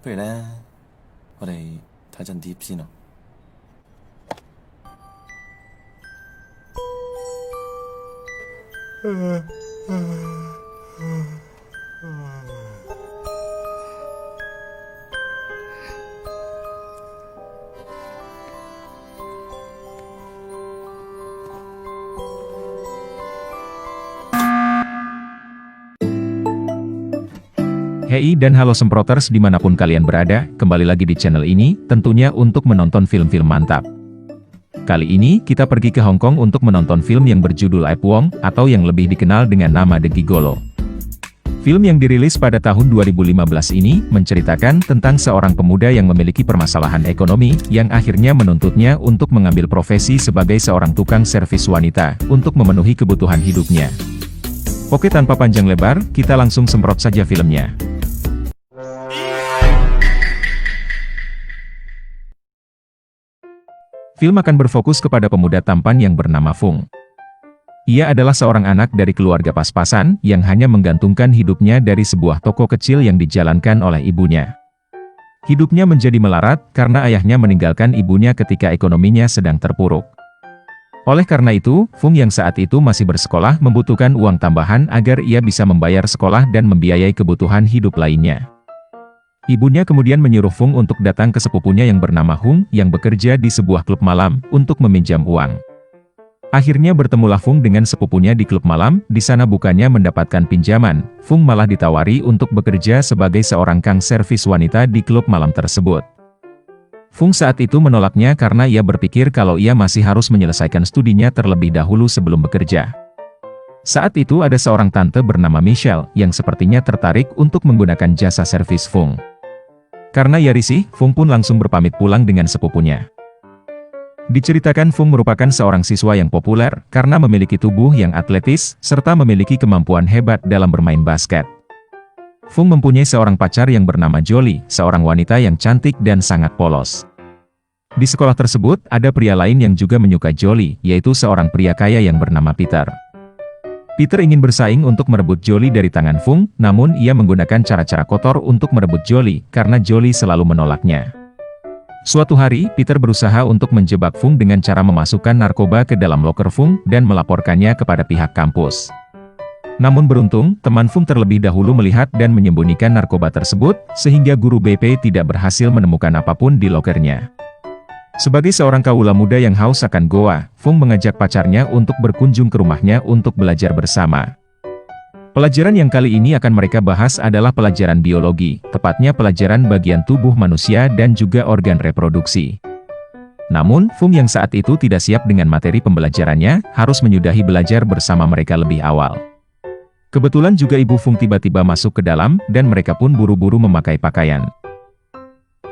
不如呢，我哋睇陣碟先啊。Hei dan halo semproters dimanapun kalian berada, kembali lagi di channel ini, tentunya untuk menonton film-film mantap. Kali ini, kita pergi ke Hong Kong untuk menonton film yang berjudul Ip Wong, atau yang lebih dikenal dengan nama The Gigolo. Film yang dirilis pada tahun 2015 ini, menceritakan tentang seorang pemuda yang memiliki permasalahan ekonomi, yang akhirnya menuntutnya untuk mengambil profesi sebagai seorang tukang servis wanita, untuk memenuhi kebutuhan hidupnya. Oke, tanpa panjang lebar, kita langsung semprot saja filmnya. Film akan berfokus kepada pemuda tampan yang bernama Fung. Ia adalah seorang anak dari keluarga pas-pasan, yang hanya menggantungkan hidupnya dari sebuah toko kecil yang dijalankan oleh ibunya. Hidupnya menjadi melarat, karena ayahnya meninggalkan ibunya ketika ekonominya sedang terpuruk. Oleh karena itu, Fung yang saat itu masih bersekolah membutuhkan uang tambahan agar ia bisa membayar sekolah dan membiayai kebutuhan hidup lainnya. Ibunya kemudian menyuruh Fung untuk datang ke sepupunya yang bernama Hung, yang bekerja di sebuah klub malam, untuk meminjam uang. Akhirnya bertemulah Fung dengan sepupunya di klub malam, di sana bukannya mendapatkan pinjaman, Fung malah ditawari untuk bekerja sebagai seorang kang servis wanita di klub malam tersebut. Fung saat itu menolaknya karena ia berpikir kalau ia masih harus menyelesaikan studinya terlebih dahulu sebelum bekerja. Saat itu ada seorang tante bernama Michelle, yang sepertinya tertarik untuk menggunakan jasa servis Fung. Karena ia risih, Fung pun langsung berpamit pulang dengan sepupunya. Diceritakan Fung merupakan seorang siswa yang populer, karena memiliki tubuh yang atletis, serta memiliki kemampuan hebat dalam bermain basket. Fung mempunyai seorang pacar yang bernama Jolie, seorang wanita yang cantik dan sangat polos. Di sekolah tersebut, ada pria lain yang juga menyukai Jolie, yaitu seorang pria kaya yang bernama Peter. Peter ingin bersaing untuk merebut Jolie dari tangan Fung, namun ia menggunakan cara-cara kotor untuk merebut Jolie, karena Jolie selalu menolaknya. Suatu hari, Peter berusaha untuk menjebak Fung dengan cara memasukkan narkoba ke dalam loker Fung, dan melaporkannya kepada pihak kampus. Namun beruntung, teman Fung terlebih dahulu melihat dan menyembunyikan narkoba tersebut, sehingga guru BP tidak berhasil menemukan apapun di lokernya. Sebagai seorang kaula muda yang haus akan goa, Fung mengajak pacarnya untuk berkunjung ke rumahnya untuk belajar bersama. Pelajaran yang kali ini akan mereka bahas adalah pelajaran biologi, tepatnya pelajaran bagian tubuh manusia dan juga organ reproduksi. Namun, Fung yang saat itu tidak siap dengan materi pembelajarannya, harus menyudahi belajar bersama mereka lebih awal. Kebetulan juga ibu Fung tiba-tiba masuk ke dalam, dan mereka pun buru-buru memakai pakaian.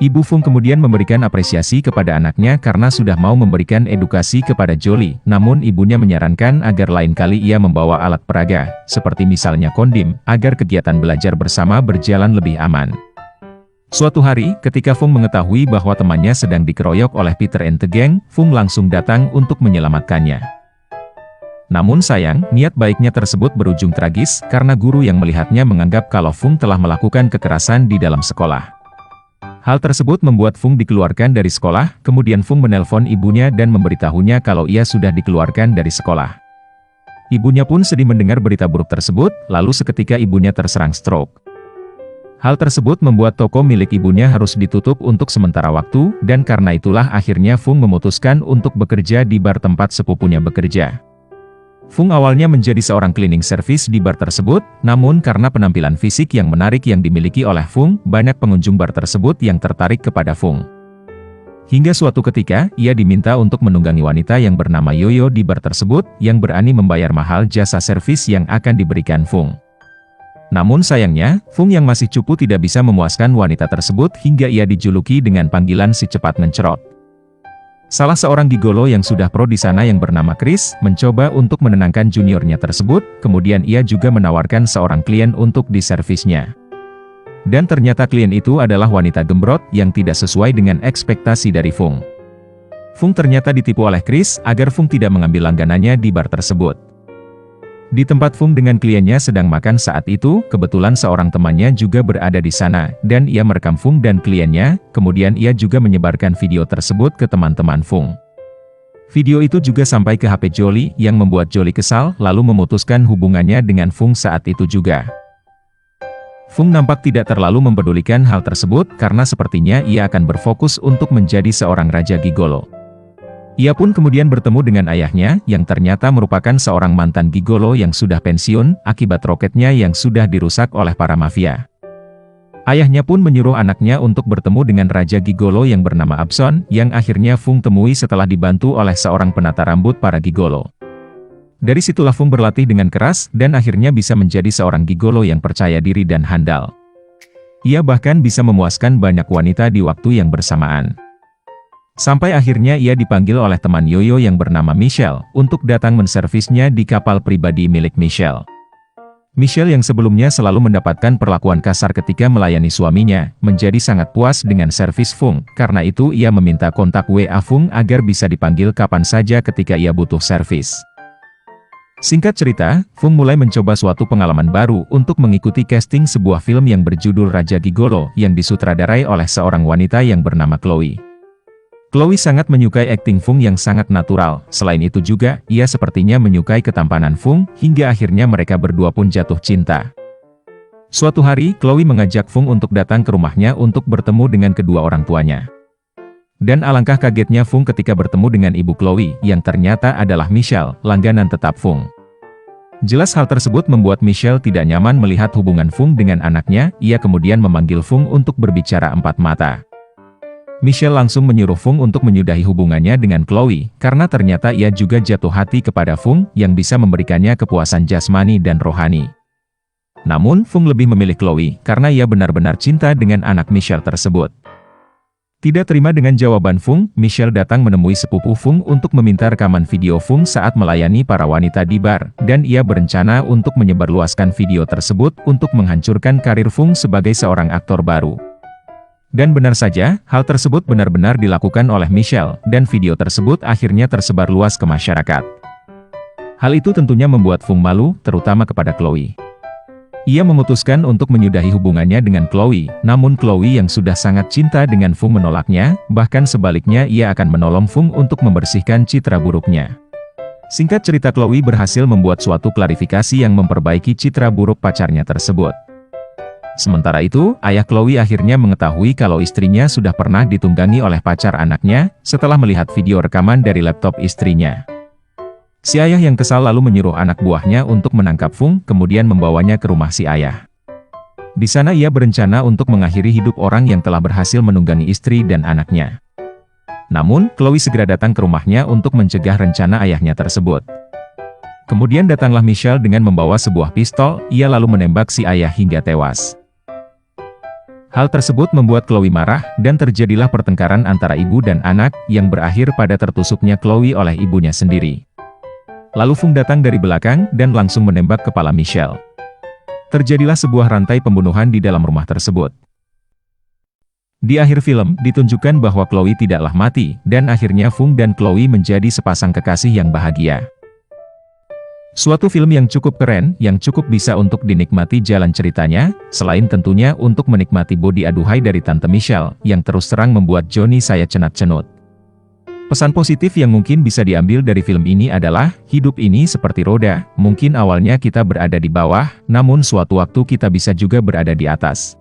Ibu Fung kemudian memberikan apresiasi kepada anaknya karena sudah mau memberikan edukasi kepada Jolie, namun ibunya menyarankan agar lain kali ia membawa alat peraga, seperti misalnya kondim, agar kegiatan belajar bersama berjalan lebih aman. Suatu hari, ketika Fung mengetahui bahwa temannya sedang dikeroyok oleh Peter and the Gang, Fung langsung datang untuk menyelamatkannya. Namun sayang, niat baiknya tersebut berujung tragis, karena guru yang melihatnya menganggap kalau Fung telah melakukan kekerasan di dalam sekolah. Hal tersebut membuat Fung dikeluarkan dari sekolah, kemudian Fung menelpon ibunya dan memberitahunya kalau ia sudah dikeluarkan dari sekolah. Ibunya pun sedih mendengar berita buruk tersebut, lalu seketika ibunya terserang stroke. Hal tersebut membuat toko milik ibunya harus ditutup untuk sementara waktu, dan karena itulah akhirnya Fung memutuskan untuk bekerja di bar tempat sepupunya bekerja. Fung awalnya menjadi seorang cleaning service di bar tersebut, namun karena penampilan fisik yang menarik yang dimiliki oleh Fung, banyak pengunjung bar tersebut yang tertarik kepada Fung. Hingga suatu ketika, ia diminta untuk menunggangi wanita yang bernama Yoyo di bar tersebut, yang berani membayar mahal jasa servis yang akan diberikan Fung. Namun sayangnya, Fung yang masih cupu tidak bisa memuaskan wanita tersebut hingga ia dijuluki dengan panggilan si cepat mencerot. Salah seorang gigolo yang sudah pro di sana yang bernama Chris, mencoba untuk menenangkan juniornya tersebut, kemudian ia juga menawarkan seorang klien untuk diservisnya. Dan ternyata klien itu adalah wanita gembrot, yang tidak sesuai dengan ekspektasi dari Fung. Fung ternyata ditipu oleh Chris, agar Fung tidak mengambil langganannya di bar tersebut. Di tempat Fung dengan kliennya sedang makan saat itu, kebetulan seorang temannya juga berada di sana, dan ia merekam Fung dan kliennya, kemudian ia juga menyebarkan video tersebut ke teman-teman Fung. Video itu juga sampai ke HP Jolie, yang membuat Jolie kesal, lalu memutuskan hubungannya dengan Fung saat itu juga. Fung nampak tidak terlalu mempedulikan hal tersebut, karena sepertinya ia akan berfokus untuk menjadi seorang raja gigolo. Ia pun kemudian bertemu dengan ayahnya, yang ternyata merupakan seorang mantan gigolo yang sudah pensiun, akibat roketnya yang sudah dirusak oleh para mafia. Ayahnya pun menyuruh anaknya untuk bertemu dengan raja gigolo yang bernama Abson, yang akhirnya Fung temui setelah dibantu oleh seorang penata rambut para gigolo. Dari situlah Fung berlatih dengan keras, dan akhirnya bisa menjadi seorang gigolo yang percaya diri dan handal. Ia bahkan bisa memuaskan banyak wanita di waktu yang bersamaan. Sampai akhirnya ia dipanggil oleh teman Yoyo yang bernama Michelle, untuk datang menservisnya di kapal pribadi milik Michelle. Michelle yang sebelumnya selalu mendapatkan perlakuan kasar ketika melayani suaminya, menjadi sangat puas dengan servis Fung, karena itu ia meminta kontak WA Fung agar bisa dipanggil kapan saja ketika ia butuh servis. Singkat cerita, Fung mulai mencoba suatu pengalaman baru untuk mengikuti casting sebuah film yang berjudul Raja Gigolo, yang disutradarai oleh seorang wanita yang bernama Chloe. Chloe sangat menyukai akting Fung yang sangat natural, selain itu juga, ia sepertinya menyukai ketampanan Fung, hingga akhirnya mereka berdua pun jatuh cinta. Suatu hari, Chloe mengajak Fung untuk datang ke rumahnya untuk bertemu dengan kedua orang tuanya. Dan alangkah kagetnya Fung ketika bertemu dengan ibu Chloe, yang ternyata adalah Michelle, langganan tetap Fung. Jelas hal tersebut membuat Michelle tidak nyaman melihat hubungan Fung dengan anaknya, ia kemudian memanggil Fung untuk berbicara empat mata. Michelle langsung menyuruh Fung untuk menyudahi hubungannya dengan Chloe, karena ternyata ia juga jatuh hati kepada Fung, yang bisa memberikannya kepuasan jasmani dan rohani. Namun, Fung lebih memilih Chloe, karena ia benar-benar cinta dengan anak Michelle tersebut. Tidak terima dengan jawaban Fung, Michelle datang menemui sepupu Fung untuk meminta rekaman video Fung saat melayani para wanita di bar, dan ia berencana untuk menyebarluaskan video tersebut untuk menghancurkan karir Fung sebagai seorang aktor baru. Dan benar saja, hal tersebut benar-benar dilakukan oleh Michelle, dan video tersebut akhirnya tersebar luas ke masyarakat. Hal itu tentunya membuat Fung malu, terutama kepada Chloe. Ia memutuskan untuk menyudahi hubungannya dengan Chloe, namun Chloe yang sudah sangat cinta dengan Fung menolaknya, bahkan sebaliknya ia akan menolong Fung untuk membersihkan citra buruknya. Singkat cerita, Chloe berhasil membuat suatu klarifikasi yang memperbaiki citra buruk pacarnya tersebut. Sementara itu, ayah Chloe akhirnya mengetahui kalau istrinya sudah pernah ditunggangi oleh pacar anaknya, setelah melihat video rekaman dari laptop istrinya. Si ayah yang kesal lalu menyuruh anak buahnya untuk menangkap Fung, kemudian membawanya ke rumah si ayah. Di sana ia berencana untuk mengakhiri hidup orang yang telah berhasil menunggangi istri dan anaknya. Namun, Chloe segera datang ke rumahnya untuk mencegah rencana ayahnya tersebut. Kemudian datanglah Michelle dengan membawa sebuah pistol, ia lalu menembak si ayah hingga tewas. Hal tersebut membuat Chloe marah, dan terjadilah pertengkaran antara ibu dan anak, yang berakhir pada tertusuknya Chloe oleh ibunya sendiri. Lalu Fung datang dari belakang, dan langsung menembak kepala Michelle. Terjadilah sebuah rantai pembunuhan di dalam rumah tersebut. Di akhir film, ditunjukkan bahwa Chloe tidaklah mati, dan akhirnya Fung dan Chloe menjadi sepasang kekasih yang bahagia. Suatu film yang cukup keren, yang cukup bisa untuk dinikmati jalan ceritanya, selain tentunya untuk menikmati bodi aduhai dari Tante Michelle, yang terus terang membuat Johnny saya cenat-cenut. Pesan positif yang mungkin bisa diambil dari film ini adalah, hidup ini seperti roda, mungkin awalnya kita berada di bawah, namun suatu waktu kita bisa juga berada di atas.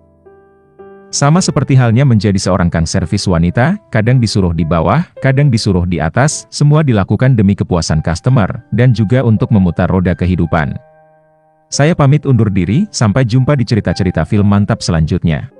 Sama seperti halnya menjadi seorang kang servis wanita, kadang disuruh di bawah, kadang disuruh di atas, semua dilakukan demi kepuasan customer, dan juga untuk memutar roda kehidupan. Saya pamit undur diri, sampai jumpa di cerita-cerita film mantap selanjutnya.